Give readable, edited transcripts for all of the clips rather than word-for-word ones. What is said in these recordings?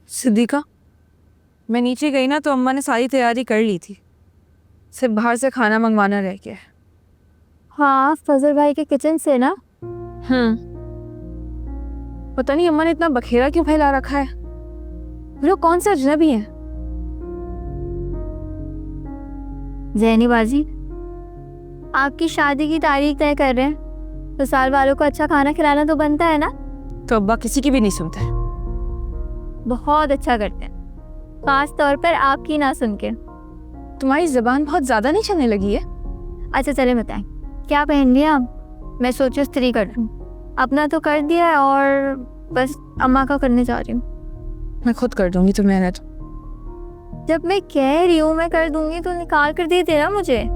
Siddiqa, मैं नीचे गई ना तो अम्मा ने सारी तैयारी कर ली थी, सिर्फ बाहर से खाना मंगवाना रह गया। हाँ, फजल भाई के किचन से ना। पता नहीं अम्मा ने इतना बखेरा क्यों फैला रखा है। वो लोग कौन से अजनबी हैं? जैनी बाजी, आपकी शादी की तारीख तय कर रहे हैं तो साल वालों को अच्छा खाना खिलाना तो बनता है ना। तो अब्बा किसी की भी नहीं सुनते। बहुत अच्छा करते हैं, खास तौर पर आपकी ना सुन के। तुम्हारी जबान बहुत ज्यादा नहीं चलने लगी है? अच्छा चले बताएं, क्या पहन लिया आप? मैं सोचो इस्त्री कर लूं। अपना तो कर दिया है और बस अम्मा का करने जा रही हूँ। मैं खुद कर दूंगी, तुम रहने दो। जब मैं कह रही हूँ मैं कर दूंगी तो निकाल कर दे देना मुझे।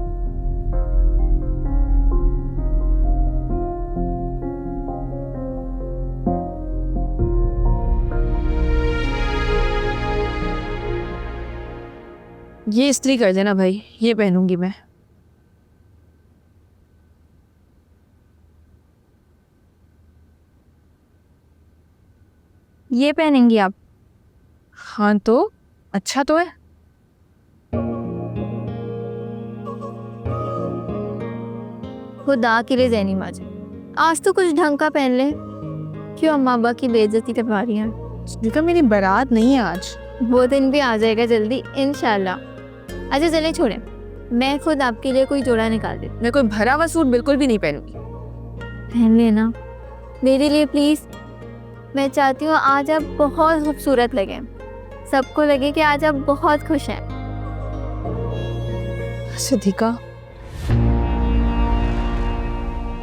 ये इस्त्री कर देना भाई, ये पहनूंगी मैं। ये पहनेंगी आप? हाँ तो अच्छा तो है। खुदा के लिए जैनी माजी, आज तो कुछ ढंग का पहन ले। क्यों अम्मा अब्बा की बेइज्जती करवा रही हैं? देखा, मेरी बारात नहीं है आज। वो दिन भी आ जाएगा जल्दी इंशाल्लाह। अच्छा चले छोड़े, मैं खुद आपके लिए कोई जोड़ा निकाल देती। मैं कोई भरा हुआ सूट बिल्कुल भी नहीं पहनूंगी। पहन लेना मेरे लिए प्लीज। मैं चाहती हूँ आज आप बहुत खूबसूरत लगे, सबको लगे कि आज आप बहुत खुश हैं। सिद्दीका,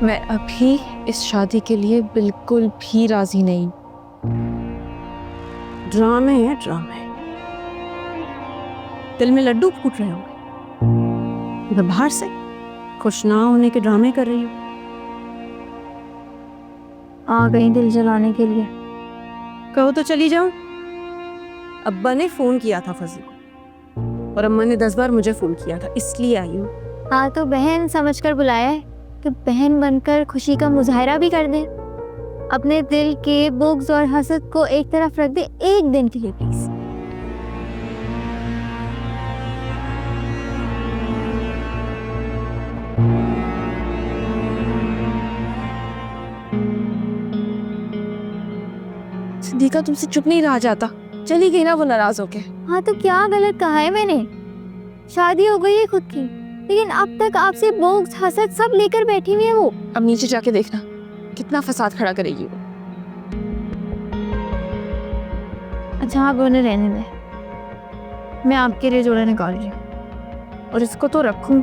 मैं अभी इस शादी के लिए बिल्कुल भी राजी नहीं। ड्रामे हैं ड्रामे, दिल में लड्डू फूट रहे होंगे। मैं बाहर से खुश ना होने के ड्रामे कर रही हूँ। आ गई दिल जलाने के लिए। कहो तो चली जाऊं। अब्बा ने फोन किया था फजी को और अम्मा ने 10 बार मुझे फोन किया था, इसलिए आई हूँ। हाँ तो बहन समझकर बुलाया है कि बहन बनकर खुशी का मुजाहरा भी कर दे। अपने दिल के बुग़्ज़ और हसद को एक तरफ रख दे एक दिन के लिए प्लीज। सिद्दीका, तुमसे चुप नहीं रहा जाता। चली गई ना वो नाराज होके। हाँ तो क्या गलत कहा है मैंने? शादी हो गई है खुद की, लेकिन अब तक आपसे बुग़्ज़ हसद सब लेकर बैठी हुई है वो। अब नीचे जाके देखना कितना फसाद खड़ा करेगी वो। अच्छा आप उन्हें रहने दें, मैं आपके लिए जोड़ा निकाल रही हूँ और इसको तो रखूं।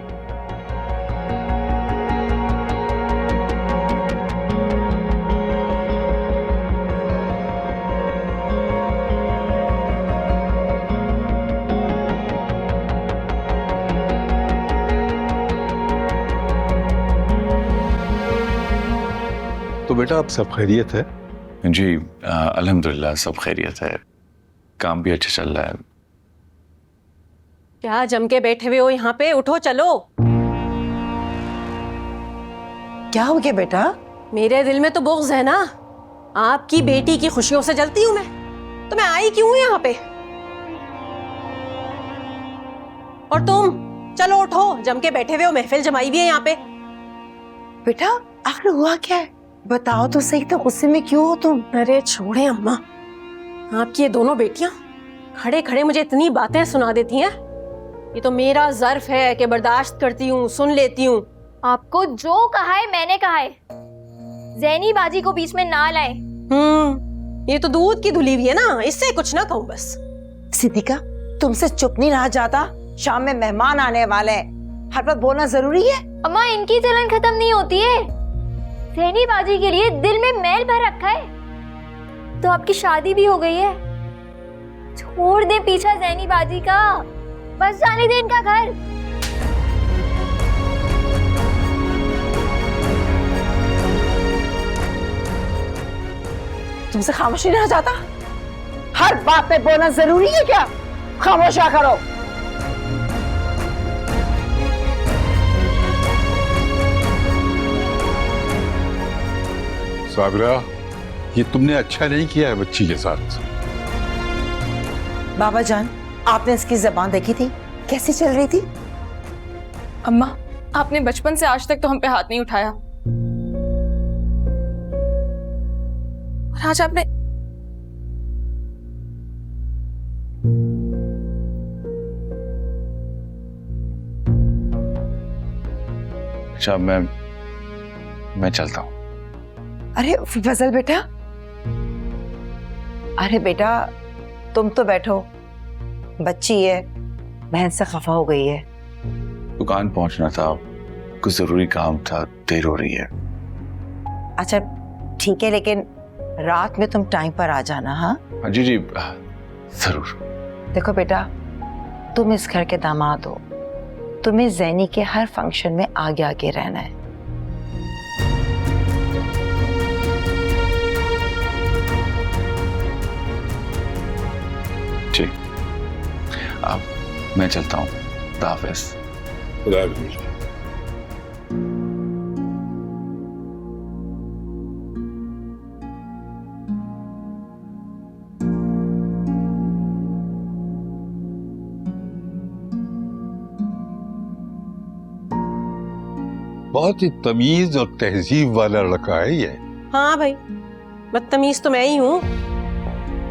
तो बेटा अब सब खैरियत है? जी अल्हम्दुलिल्लाह सब खैरियत है, काम भी अच्छा चल रहा है। क्या जम के बैठे हुए हो यहाँ पे? उठो चलो। क्या हो गया बेटा? मेरे दिल में तो बुग़्ज़ है ना, आपकी बेटी की खुशियों से जलती हूँ मैं, तो मैं आई क्यों हूँ यहाँ पे? और तुम चलो उठो, जम के बैठे हुए हो, महफिल जमाई हुई है यहाँ पे। बेटा आखिर हुआ क्या है? बताओ तो सही, तो गुस्से में क्यों हो तुम? अरे छोड़े अम्मा, आपकी ये दोनों बेटियां खड़े खड़े मुझे इतनी बातें सुना देती हैं। ये तो मेरा ज़र्फ है कि बर्दाश्त करती हूँ, सुन लेती हूँ। आपको जो कहा है मैंने कहा है, जैनी बाजी को बीच में ना लाए। ये तो दूध की धुली हुई है ना, इससे कुछ ना कहूँ बस। सिद्दीका तुमसे चुप नहीं रहा जाता, शाम में मेहमान आने वाले हैं, हर बात बोलना जरूरी है। अम्मा इनकी जलन खत्म नहीं होती है। जैनी बाजी के लिए दिल में मैल भर रखा है, तो आपकी शादी भी हो गई है। छोड़ दे पीछा जैनी बाजी का, बस जाने दे इनका घर। तुमसे खामोश नहीं रहा जाता? हर बात पे बोलना जरूरी है क्या? खामोश रहा करो। साबरा, ये तुमने अच्छा नहीं किया है बच्ची के साथ। बाबा जान, आपने इसकी जबान देखी थी कैसी चल रही थी? अम्मा, आपने बचपन से आज तक तो हम पे हाथ नहीं उठाया, और आज आपने अच्छा मैं चलता हूँ। अरे फजल बेटा, अरे बेटा तुम तो बैठो, बच्ची है, बहन से खफा हो गई है। दुकान पहुंचना था, कुछ जरूरी काम था, देर हो रही है। अच्छा ठीक है, लेकिन रात में तुम टाइम पर आ जाना। हाँ हाँ जी जी जरूर। देखो बेटा, तुम इस घर के दामाद हो, तुम्हें ज़ैनी के हर फंक्शन में आगे आगे रहना है। जी अब मैं चलता हूँ। खुदा हाफिज़। खुदा हाफिज़। बहुत ही तमीज और तहजीब वाला लड़का है ये। हाँ भाई, बदतमीज तो मैं ही हूँ।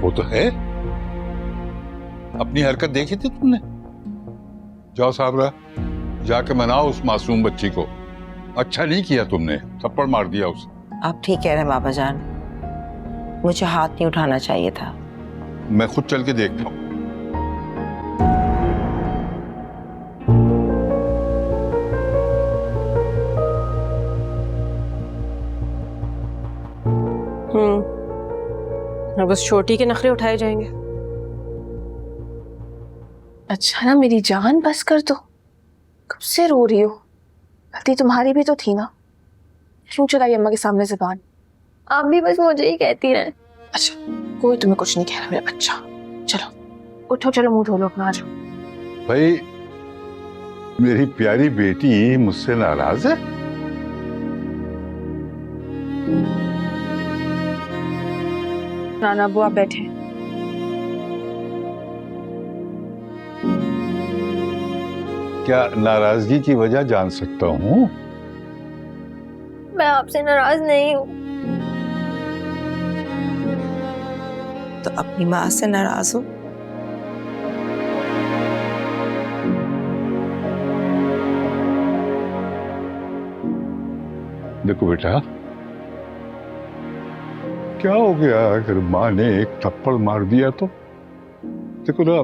वो तो है। अपनी हरकत देखी थी तुमने? जाओ साबरा, जाके मनाओ उस मासूम बच्ची को। अच्छा नहीं किया तुमने, थप्पड़ मार दिया उसे। आप ठीक कह रहे हैं बाबा जान, मुझे हाथ नहीं उठाना चाहिए था। मैं खुद चल के देखता हूँ। अब उस छोटी के नखरे उठाए जाएंगे। अच्छा ना मेरी जान, बस कर दो, कब से रो रही हो? गलती तुम्हारी भी तो थी ना, क्यों चलाई अम्मा के सामने जुबान? आप भी बस मुझे ही कहती रहे। अच्छा, कोई तुम्हें कुछ नहीं कह रहा मेरा बच्चा। चलो उठो, चलो मुंह धो लो अपना, आ जाओ। भाई मेरी प्यारी बेटी मुझसे नाराज है? नाना अबू आप बैठे। क्या नाराजगी की वजह जान सकता हूँ? मैं आपसे नाराज नहीं हूँ। तो अपनी माँ से नाराज हो? देखो बेटा, क्या हो गया अगर माँ ने एक थप्पड़ मार दिया तो? देखो ना,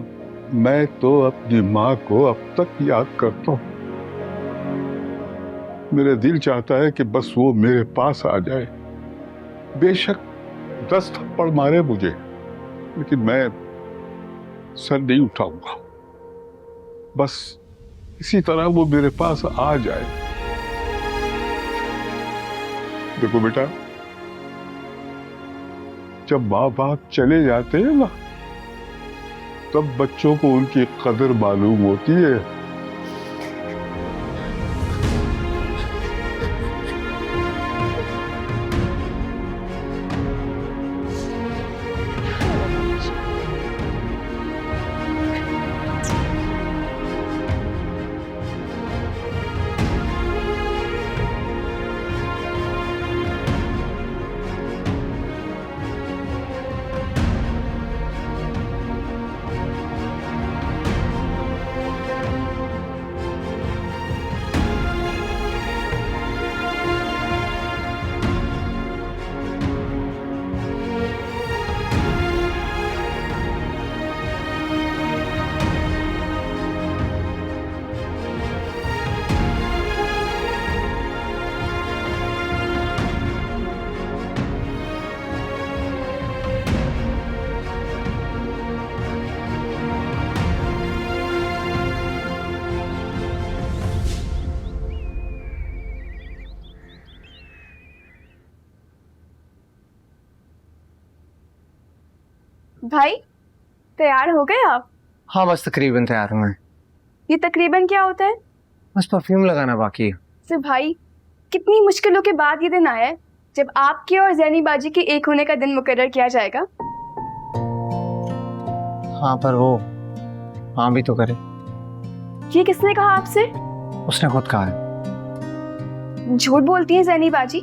मैं तो अपनी माँ को अब तक याद करता हूँ। मेरा दिल चाहता है कि बस वो मेरे पास आ जाए। बेशक 10 थप्पड़ मारे मुझे, लेकिन मैं सर नहीं उठाऊंगा। बस इसी तरह वो मेरे पास आ जाए। देखो बेटा, जब माँ बाप चले जाते हैं ना, तब बच्चों को उनकी कदर मालूम होती है। भाई तैयार हो गए आप? हाँ बस तकरीबन तैयार हूँ मैं। ये तकरीबन क्या होता है? बस परफ्यूम लगाना बाकी है। सिर्फ भाई, कितनी मुश्किलों के बाद ये दिन आया है जब आपके और जैनी बाजी के एक होने का दिन मुकर्रर किया जाएगा। हाँ पर वो हाँ भी तो करे। ये किसने कहा आपसे? उसने खुद कहा है। झूठ बोलती हैं ज़ैनी बाजी।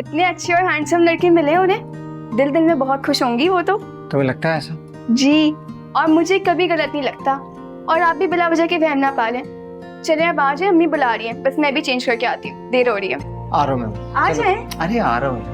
इतने अच्छे और हैंडसम लड़के मिले उन्हें, दिल दिल में बहुत खुश होंगी वो तो। तुम्हें लगता है ऐसा? जी, और मुझे कभी गलत नहीं लगता। और आप भी बिला वजह के वहम ना पालें। चले अब आ जाए, अम्मी बुला रही हैं, बस मैं भी चेंज करके आती हूँ, देर हो रही है। आ रहा हूँ मैं। आ चलो। जाए। अरे आ रहा हूँ।